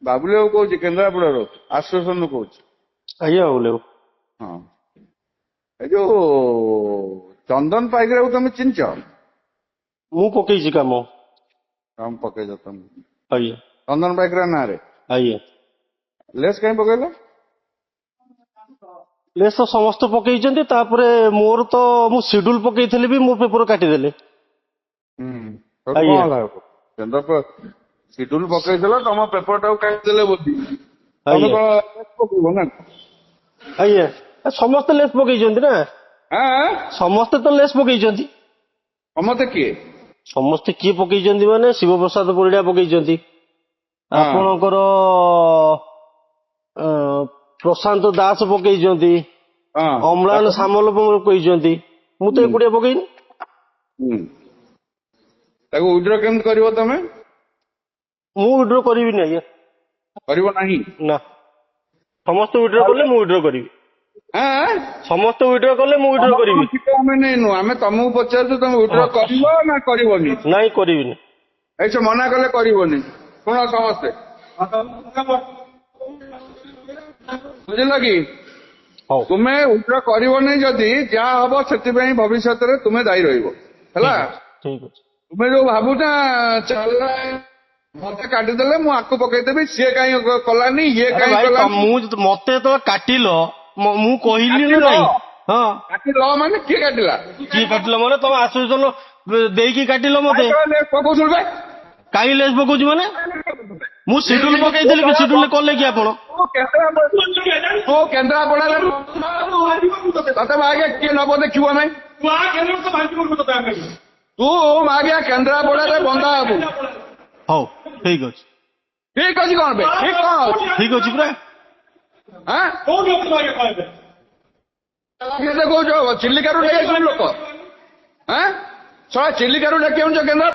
ବାବୁଲି ବାବୁ କହୁଛି କେନ୍ଦ୍ରାପଡାରୁ ଆସୋସିଏସନ କହୁଛି। ଆଜ୍ଞା ବାବୁଲି ବାବୁ। ହଁ ଏ ଯୋଉ ଚନ୍ଦନ ପାଇକରାକୁ ତମେ ଚିହ୍ନିଛ? ମୁଁ ପକେଇଛି କାମ। କାମ ପକେଇଛ ତମେ ଆଜ୍ଞା ଚନ୍ଦନ ପାଇକରା ନାଁରେ? ଆଜ୍ଞା। ଲେସ୍ କାହିଁ ପକେଇଲ? ଲେସ୍ ତ ସମସ୍ତେ ପକେଇଛନ୍ତି, ତାପରେ ମୋର ତ ମୁଁ ସିଡ୍ୟୁଲ ପକେଇଥିଲି ବି ମୋ ପେପର କାଟିଦେଲେ। କଣ ଆଜ୍ଞା ହେଲା? ସିଡ୍ୟୁଲ ପକେଇଥିଲ ତମ ପେପର ଟାକୁ କାଟିଦେଲେ ବୋଲି ତମେ ଆଜ୍ଞା କଣ ଲେସ୍ ପକେଇବ ନା? ଆଜ୍ଞା। ସମସ୍ତେ ଲେସ୍ ପକେଇଛନ୍ତି ନା, ଆଁ ସମସ୍ତେ ତ ଲେସ୍ ପକେଇଛନ୍ତି। ସମସ୍ତେ କିଏ? ସମସ୍ତେ କିଏ ପକେଇଛନ୍ତି ମାନେ ଶିବପ୍ରସାଦ ପରିଡା ପକେଇଛନ୍ତି, ହଁ ଆପଣଙ୍କର ପ୍ରଶାନ୍ତ ଦାସ ପକେଇଛନ୍ତି, ହଁ ଅମ୍ଳାନ ତାପରେ ସାମଲ ପକେଇଛନ୍ତି। ମୁଁ ତ ଏକୁଟିଆ ପକେଇନି। ତାକୁ ୱିଡ୍ର କେମିତି କରିବ ତମେ? ମୁଁ ୱିଡ୍ର କରିବିନି ଆଜ୍ଞା। କରିବ ନାହିଁ? ନା, ସମସ୍ତେ ୱିଡ୍ର କଲେ ମୁଁ ୱିଡ୍ର କରିବି। ଆଁ ସମସ୍ତେ ୱିଡ୍ର କଲେ ମୁଁ ୱିଡ୍ର କରିବି। ଆମେ ନେଇନୁ, ଆମେ ତମକୁ ପଚାରୁଛୁ ତମେ ୱିଡ୍ର କରିବ ନା କରିବନି? ନାଇଁ କରିବିନି। ଏଇସବୁ ମନା କଲେ କରିବନି। ଶୁଣ ସମସ୍ତେ, ବୁଝିଲ କି? ହଉ ତୁମେ ୱିଡ୍ର କରିବନି ଯଦି ଯାହା ହବ ସେଥିପାଇଁ ଭବିଷ୍ୟତରେ ତୁମେ ଦାୟୀ ରହିବ, ହେଲା? ଠିକ ଅଛି ଠିକ ଅଛି। ତୁମେ ଯୋଉ ଭାବୁଛ ଚାଲ ମତେ କାଟିଦେଲେ ମୁଁ ଆକୁ ପକେଇଦେବି, ସିଏ କାହିଁ କଲାନି, ଇଏ ଆରେ କାହିଁ ଭାଇ କଲାନି? ମତେ ଯେତେବେଳେ କାଟିଲ ମୁଁ କହିଲି ନା କାଟିଲ ନାଇଁ? ହଁ। କାଟିଲ ମାନେ କିଏ କାଟିଲା? କିଏ କାଟିଲ ମାନେ ତମ ଆସୋସିଏସନ ଦେଇକି କାଟିଲ ମତେ। ପକଉଛୁ ବେ? କାହିଁ ଲେସ୍ ପକଉଛି ମାନେ? ମୁଁ ସିଡ୍ୟୁଲ ପକେଇଥିଲି କି? ସିଡ୍ୟୁଲ କଲେ କି ଆପଣ? ତୁ କେନ୍ଦ୍ରାପଡାରେ ତତେ ଆଜ୍ଞା କିଏ ନବ ଦେଖିବ ନାଇଁ? ତୁ ଆଜ୍ଞା କେନ୍ଦ୍ରାପଡାରେ ବନ୍ଧା ହବୁ। ହଉ ଠିକ ଅଛି। ଠିକ ଅଛି କଣ ବେ? ଠିକ କଣ ଅଛି? ଠିକ ଅଛି ପୁରା। ଆଁ କହୁଛ ଚିଲିକାରୁ ନେଇ ଆସିବୁ ଲୋକ? ଆଁ ଚିଲିକାରୁ ଡାକି ଆଣୁଛ କେନ୍ଦ୍ରା